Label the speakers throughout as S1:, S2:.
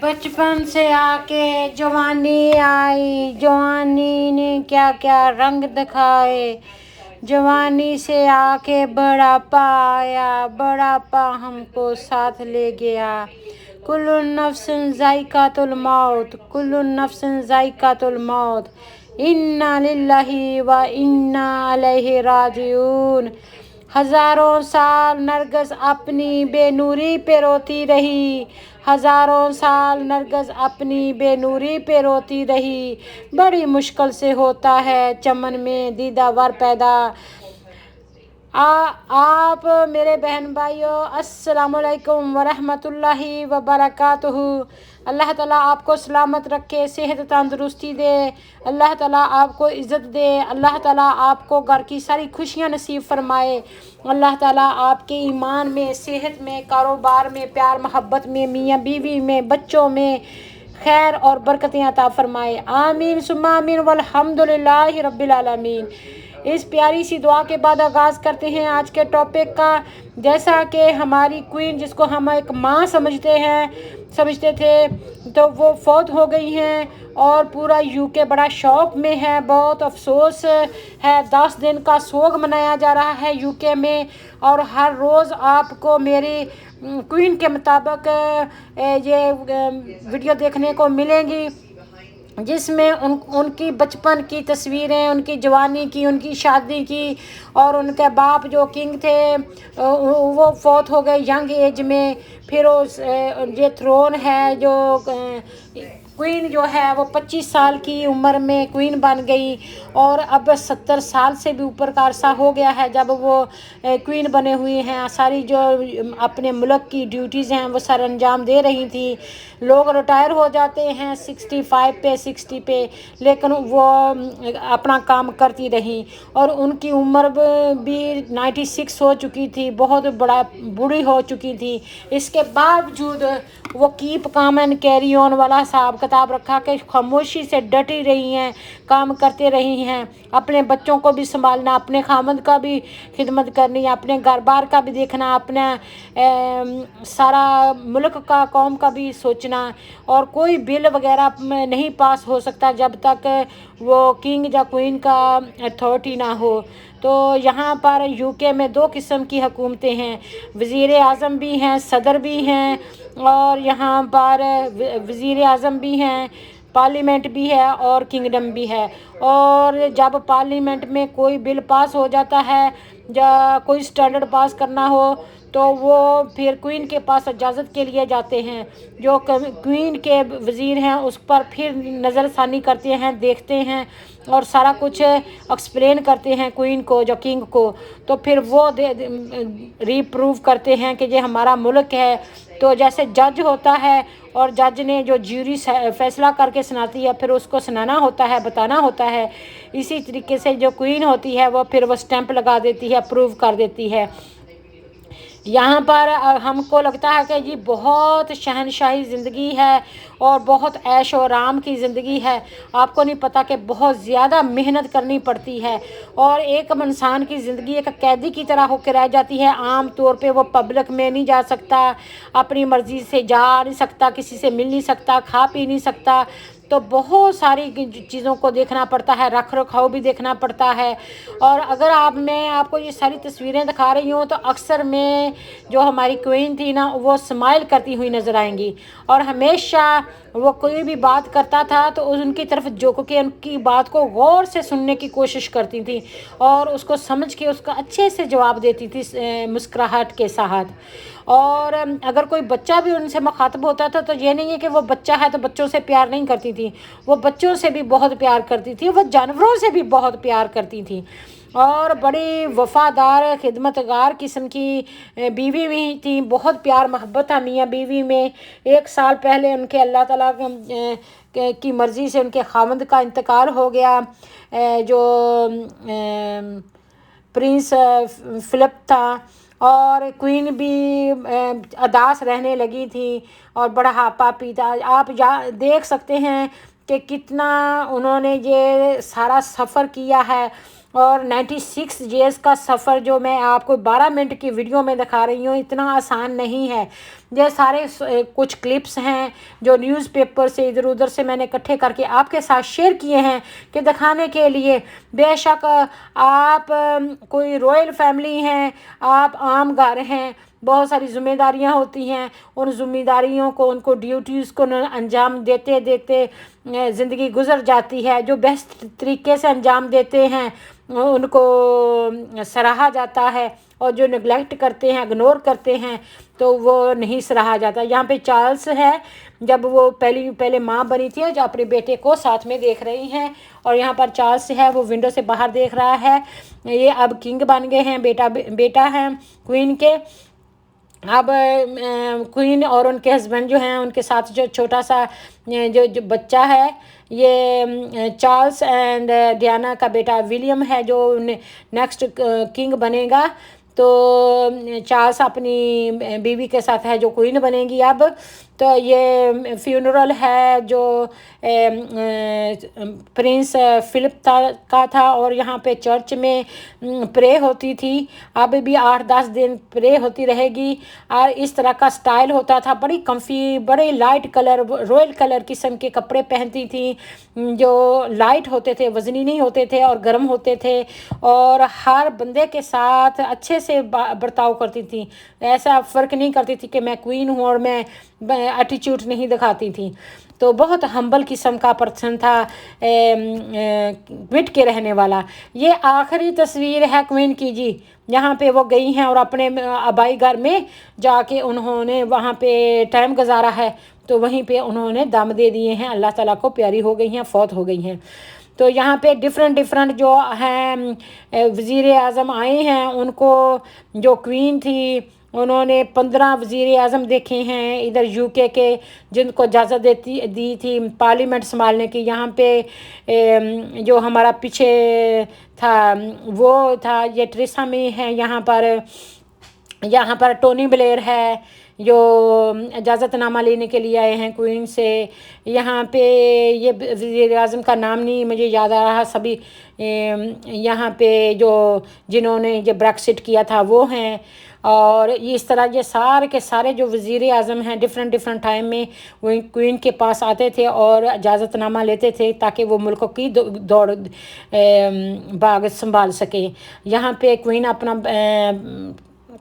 S1: बचपन से आके जवानी आई, जवानी ने क्या क्या रंग दिखाए। जवानी से आके बुढ़ापा आया, बुढ़ापा हमको साथ ले गया। कुल्लु नफ्सिन जायकातुल मौत, कुल्लु नफ्सिन जायकातुल मौत। इन्ना लिल्लाहि व इन्ना अलैहि राजिऊन। हजारों साल नरगिस अपनी बेनूरी पे रोती रही, हजारों साल नरगिस अपनी बेनूरी पे रोती रही। बड़ी मुश्किल से होता है चमन में दीदावर पैदा। आप मेरे बहन भाइयों, अस्सलामुअलैकुम वरहमतुल्लाहि वबरकातुहू। अल्लाह ताला आपको सलामत रखे, सेहत तंदुरुस्ती दे, अल्लाह ताला आपको इज़्ज़त दे, अल्लाह ताला आपको घर की सारी खुशियाँ नसीब फरमाए, अल्लाह ताला आपके ईमान में, सेहत में, कारोबार में, प्यार मोहब्बत में, मियाँ बीवी में, बच्चों में खैर और बरकतें अता फरमाए। आमीन सुम्मा आमीन वल्हम्दुलिल्लाहि रब्बिल आलमीन। इस प्यारी सी दुआ के बाद आगाज़ करते हैं आज के टॉपिक का। जैसा कि हमारी क्वीन, जिसको हम एक माँ समझते थे, तो वो फौत हो गई हैं और पूरा यूके बड़ा शौक में है, बहुत अफसोस है। 10 दिन का सोग मनाया जा रहा है यूके में और हर रोज़ आपको मेरी क्वीन के मुताबिक ये वीडियो देखने को मिलेंगी, जिसमें उनकी बचपन की तस्वीरें, उनकी जवानी की, उनकी शादी की, और उनके बाप जो किंग थे वो फौत हो गए यंग एज में। फिर ये थ्रोन है जो क्वीन जो है वो 25 साल की उम्र में क्वीन बन गई और अब 70 साल से भी ऊपर का अरसा हो गया है जब वो क्वीन बने हुए हैं। सारी जो अपने मुल्क की ड्यूटीज़ हैं वो सर अंजाम दे रही थी। लोग रिटायर हो जाते हैं 65 पे, 60 पे, लेकिन वो अपना काम करती रहीं और उनकी उम्र भी 96 हो चुकी थी, बहुत बड़ा बूढ़ी हो चुकी थी। इसके बावजूद वो keep calm and carry on वाला हिसाब किताब रखा कि खामोशी से डटी रही हैं, काम करते रही हैं, अपने बच्चों को भी संभालना, अपने खामद का भी खिदमत करनी, अपने घर बार का भी देखना, अपना सारा मुल्क का, कौम का भी सोचना। और कोई बिल वगैरह नहीं पास हो सकता जब तक वो किंग या क्वीन का अथॉरिटी ना हो। तो यहाँ पर यूके में 2 किस्म की हुकूमतें हैं, वज़ीर आज़म भी हैं, सदर भी हैं, और यहाँ पर वज़ीर आज़म भी हैं, पार्लियामेंट भी है और किंगडम भी है। और जब पार्लियामेंट में कोई बिल पास हो जाता है या कोई स्टैंडर्ड पास करना हो तो वो फिर क्वीन के पास इजाज़त के लिए जाते हैं। जो क्वीन के वज़ीर हैं उस पर फिर नज़रसानी करते हैं, देखते हैं और सारा कुछ एक्सप्लेन करते हैं क्वीन को, जो किंग को। तो फिर वो रीप्रूव करते हैं कि ये हमारा मुल्क है। तो जैसे जज होता है और जज ने जो ज्यूरी फैसला करके सुनाती है फिर उसको सुनाना होता है, बताना होता है। इसी तरीके से जो क्वीन होती है वो फिर वो स्टैंप लगा देती है, अप्रूव कर देती है। यहाँ पर हमको लगता है कि ये बहुत शहनशाही ज़िंदगी है और बहुत ऐश और आराम की ज़िंदगी है। आपको नहीं पता कि बहुत ज़्यादा मेहनत करनी पड़ती है और एक इंसान की ज़िंदगी एक कैदी की तरह होकर रह जाती है। आम तौर पे वो पब्लिक में नहीं जा सकता, अपनी मर्ज़ी से जा नहीं सकता, किसी से मिल नहीं सकता, खा पी नहीं सकता। तो बहुत सारी चीज़ों को देखना पड़ता है, रख रखाव भी देखना पड़ता है। और अगर मैं आपको ये सारी तस्वीरें दिखा रही हूँ तो अक्सर में जो हमारी क्वीन थी ना वो स्माइल करती हुई नज़र आएंगी और हमेशा वो कोई भी बात करता था तो उनकी तरफ झुक के उनकी बात को गौर से सुनने की कोशिश करती थी और उसको समझ के उसका अच्छे से जवाब देती थी मुस्कुराहट के साथ। और अगर कोई बच्चा भी उनसे मुखातब होता था तो ये नहीं है कि वो बच्चा है तो बच्चों से प्यार नहीं करती थी, वो बच्चों से भी बहुत प्यार करती थी, वो जानवरों से भी बहुत प्यार करती थी और बड़ी वफ़ादार खिदमतगार किस्म की बीवी भी थी। बहुत प्यार मोहब्बत था मियाँ बीवी में। 1 साल पहले उनके अल्लाह ताला की मर्ज़ी से उनके खामद का इंतकाल हो गया, जो प्रिंस फ़िलिप था। और क्वीन भी अदास रहने लगी थी और बुढ़ापा पीता। आप देख सकते हैं कि कितना उन्होंने ये सारा सफ़र किया है और 96 ईयर्स का सफ़र जो मैं आपको 12 मिनट की वीडियो में दिखा रही हूँ, इतना आसान नहीं है। ये सारे कुछ क्लिप्स हैं जो न्यूज़पेपर से इधर उधर से मैंने इकट्ठे करके आपके साथ शेयर किए हैं कि दिखाने के लिए। बेशक आप कोई रॉयल फैमिली हैं, आप आम घर हैं, बहुत सारी ज़िम्मेदारियां होती हैं, उन ज़िम्मेदारियों को, उनको ड्यूटीज़ को अंजाम देते देते ज़िंदगी गुजर जाती है। जो बेस्ट तरीके से अंजाम देते हैं उनको सराहा जाता है, और जो नेगलेक्ट करते हैं, इग्नोर करते हैं, तो वो नहीं सराहा जाता। यहाँ पे चार्ल्स है, जब वो पहले माँ बनी थी, जो अपने बेटे को साथ में देख रही हैं, और यहाँ पर चार्ल्स है, वो विंडो से बाहर देख रहा है। ये अब किंग बन गए हैं, बेटा है क्वीन के। अब क्वीन और उनके हस्बैंड जो हैं, उनके साथ जो छोटा सा जो बच्चा है, ये चार्ल्स एंड डियाना का बेटा विलियम है, जो नेक्स्ट किंग बनेगा। तो चार्ल्स अपनी बीवी के साथ है जो क्वीन बनेगी अब। तो ये फ्यूनरल है जो प्रिंस फिलिप का था, और यहाँ पे चर्च में प्रे होती थी। अब भी 8-10 दिन प्रे होती रहेगी। और इस तरह का स्टाइल होता था, बड़ी कम्फी, बड़े लाइट कलर, रॉयल कलर किस्म के कपड़े पहनती थी, जो लाइट होते थे, वज़नी नहीं होते थे और गर्म होते थे, और हर बंदे के साथ अच्छे से बर्ताव करती थी। ऐसा फ़र्क नहीं करती थी कि मैं क्वीन हूँ और मैं एटीट्यूड नहीं दिखाती थी। तो बहुत हम्बल किस्म का पर्सन था, मिट के रहने वाला। ये आखिरी तस्वीर है क्वीन की जी, यहाँ पे वो गई हैं और अपने आबाई घर में जाके उन्होंने वहाँ पे टाइम गुजारा है। तो वहीं पे उन्होंने दम दे दिए हैं, अल्लाह ताला को प्यारी हो गई हैं, फौत हो गई हैं। तो यहाँ पे डिफरेंट जो हैं वज़ीर आज़म आए हैं, उनको जो क्वीन थी उन्होंने 15 वज़ीर आज़म देखे हैं इधर यूके के, जिनको इजाज़त दी थी पार्लियामेंट संभालने की। यहाँ पे जो हमारा पीछे था वो था, ये ट्रेसा में है, यहाँ पर टोनी ब्लेयर है जो इजाज़तनामा लेने के लिए आए हैं क्वीन से। यहाँ पे ये वज़ीर आज़म का नाम नहीं मुझे याद आ रहा, सभी यहाँ पे जो जिन्होंने ये ब्रेक्सिट किया था वो हैं। और इस तरह ये सारे के सारे जो वज़ीर आज़म हैं डिफरेंट टाइम में वो क्वीन के पास आते थे और इजाज़तनामा लेते थे, ताकि वो मुल्क की दौड़ भाग संभाल सकें। यहाँ पे क्वीन अपना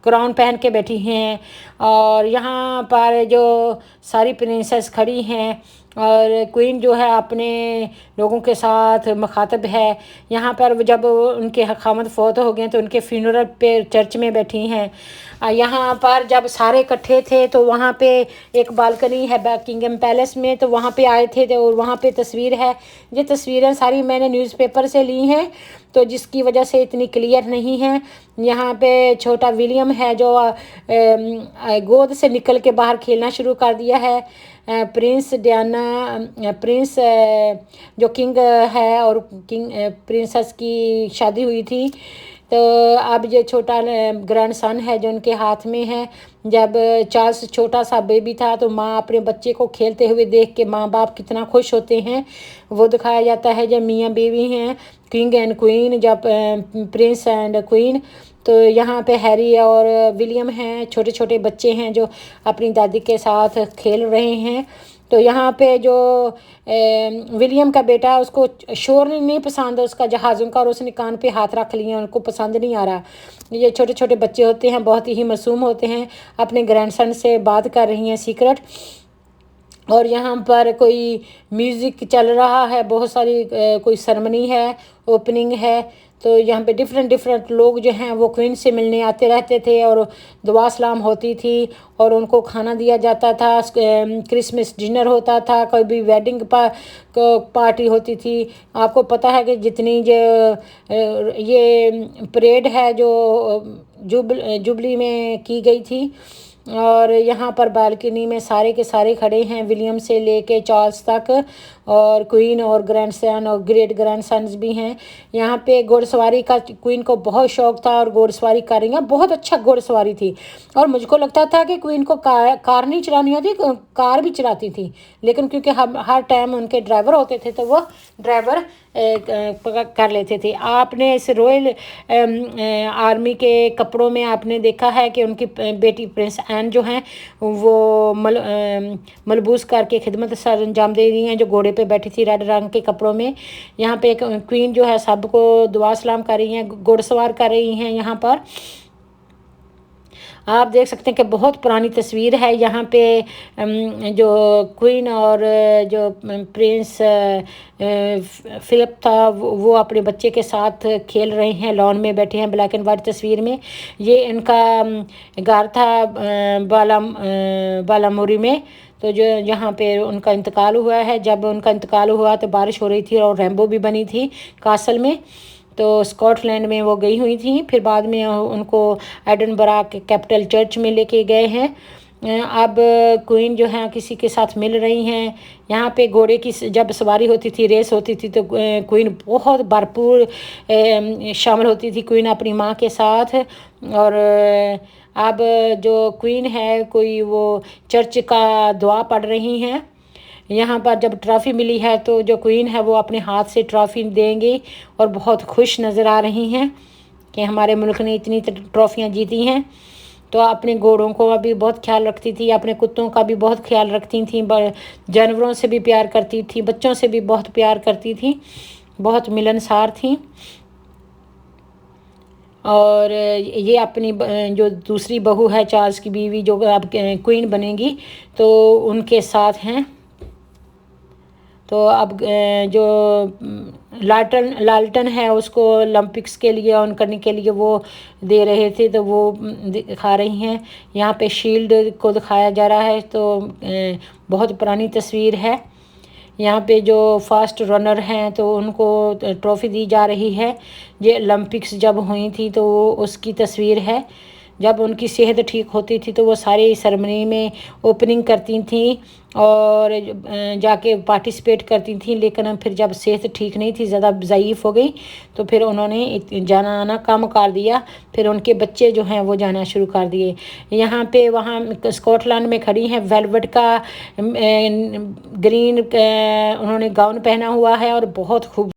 S1: क्राउन पहन के बैठी हैं, और यहाँ पर जो सारी प्रिंसेस खड़ी हैं, और क्वीन जो है अपने लोगों के साथ मुखातब है। यहाँ पर जब उनके खामद फौत हो गए तो उनके फ्यूनरल पे चर्च में बैठी हैं। यहाँ पर जब सारे इकट्ठे थे तो वहाँ पे एक बालकनी है बकिंगम पैलेस में, तो वहाँ पे आए थे, और वहाँ पे तस्वीर है। ये तस्वीरें सारी मैंने न्यूज़पेपर से ली हैं, तो जिसकी वजह से इतनी क्लियर नहीं है। यहाँ पे छोटा विलियम है जो गोद से निकल के बाहर खेलना शुरू कर दिया है। प्रिंस डियाना, प्रिंस जो किंग है और प्रिंसेस की शादी हुई थी, तो अब ये छोटा ग्रैंड सन है जो उनके हाथ में है। जब चार्ल्स छोटा सा बेबी था तो माँ अपने बच्चे को खेलते हुए देख के माँ बाप कितना खुश होते हैं वो दिखाया जाता है। जब मियाँ बीवी हैं किंग एंड क्वीन, जब प्रिंस एंड क्वीन, तो यहाँ पे हैरी और विलियम हैं, छोटे छोटे बच्चे हैं जो अपनी दादी के साथ खेल रहे हैं। तो यहाँ पे जो विलियम का बेटा है उसको शोर नहीं पसंद है उसका जहाज़ों का, और उसने कान पे हाथ रख लिए, उनको पसंद नहीं आ रहा। ये छोटे छोटे बच्चे होते हैं, बहुत ही मासूम होते हैं, अपने ग्रैंडसन से बात कर रही हैं सीक्रेट। और यहाँ पर कोई म्यूज़िक चल रहा है, बहुत सारी कोई सेरेमनी है, ओपनिंग है। तो यहाँ पे डिफरेंट लोग जो हैं वो क्वीन से मिलने आते रहते थे, और दुआ सलाम होती थी, और उनको खाना दिया जाता था, क्रिसमस डिनर होता था, कभी वेडिंग पार्टी होती थी। आपको पता है कि जितनी जो ये परेड है जो जुबली में की गई थी, اور یہاں پر بالکنی میں سارے کے سارے کھڑے ہیں، ولیم سے لے کے چارلز تک، اور کوئین اور گرینڈ سن اور گریٹ گرینڈ سنز بھی ہیں۔ یہاں پہ گھوڑ سواری کا کوئین کو بہت شوق تھا اور گھوڑ سواری کر رہی ہیں، بہت اچھا گھوڑ سواری تھی، اور مجھ کو لگتا تھا کہ کوئین کو کار نہیں چلانی ہوتی، کار بھی چلاتی تھی، لیکن کیونکہ ہر ٹائم ان کے ڈرائیور ہوتے تھے تو وہ ڈرائیور کر لیتے تھے۔ آپ نے اس رویل آرمی کے کپڑوں میں آپ نے دیکھا ہے کہ ان کی بیٹی پرنس این جو ہیں وہ ملبوس کر کے خدمت سر انجام دے رہی ہیں، جو گھوڑے پہ بیٹھی تھی ریڈ رنگ کے کپڑوں میں۔ یہاں پہ ایک کوئین جو ہے سب کو دعا سلام کر رہی ہیں، گھوڑ سوار کر رہی ہیں۔ یہاں پر آپ دیکھ سکتے ہیں کہ بہت پرانی تصویر ہے۔ یہاں پہ جو کوئین اور جو پرنس فلپ تھا وہ اپنے بچے کے ساتھ کھیل رہے ہیں، لان میں بیٹھے ہیں، بلیک اینڈ وائٹ تصویر میں۔ یہ ان کا گھر تھا بالاموری میں، تو جو یہاں پہ ان کا انتقال ہوا ہے۔ جب ان کا انتقال ہوا تو بارش ہو رہی تھی اور ریمبو بھی بنی تھی کاسل میں، تو اسکاٹ لینڈ میں وہ گئی ہوئی تھیں، پھر بعد میں ان کو ایڈنبرا کے کیپٹل چرچ میں لے کے گئے ہیں۔ اب کوئین جو ہیں کسی کے ساتھ مل رہی ہیں۔ یہاں پہ گھوڑے کی جب سواری ہوتی تھی، ریس ہوتی تھی، تو کوئین بہت بھرپور شامل ہوتی تھی، کوئین اپنی ماں کے ساتھ۔ اور اب جو کوئین ہے کوئی وہ چرچ کا دعا پڑھ رہی ہیں۔ یہاں پر جب ٹرافی ملی ہے تو جو کوئین ہے وہ اپنے ہاتھ سے ٹرافی دیں گی اور بہت خوش نظر آ رہی ہیں کہ ہمارے ملک نے اتنی ٹرافیاں جیتی ہیں۔ تو اپنے گھوڑوں کو بھی بہت خیال رکھتی تھی، اپنے کتوں کا بھی بہت خیال رکھتی تھیں، جانوروں سے بھی پیار کرتی تھی، بچوں سے بھی بہت پیار کرتی تھیں، بہت ملنسار تھیں۔ اور یہ اپنی جو دوسری بہو ہے چارلز کی بیوی جو اب کوئین بنے گی تو ان کے ساتھ ہیں۔ تو اب جو لالٹن ہے اس کو اولمپکس کے لیے آن کرنے کے لیے وہ دے رہے تھے، تو وہ دکھا رہی ہیں۔ یہاں پہ شیلڈ کو دکھایا جا رہا ہے، تو بہت پرانی تصویر ہے۔ یہاں پہ جو فاسٹ رنر ہیں تو ان کو ٹرافی دی جا رہی ہے۔ یہ اولمپکس جب ہوئی تھی تو اس کی تصویر ہے۔ جب ان کی صحت ٹھیک ہوتی تھی تو وہ سارے سرمنی میں اوپننگ کرتی تھیں اور جا کے پارٹیسپیٹ کرتی تھیں، لیکن پھر جب صحت ٹھیک نہیں تھی، زیادہ ضعیف ہو گئی، تو پھر انہوں نے جانا آنا کم کر دیا، پھر ان کے بچے جو ہیں وہ جانا شروع کر دیے۔ یہاں پہ وہاں اسکاٹ لینڈ میں کھڑی ہیں، ویلوٹ کا گرین انہوں نے گاؤن پہنا ہوا ہے اور بہت خوب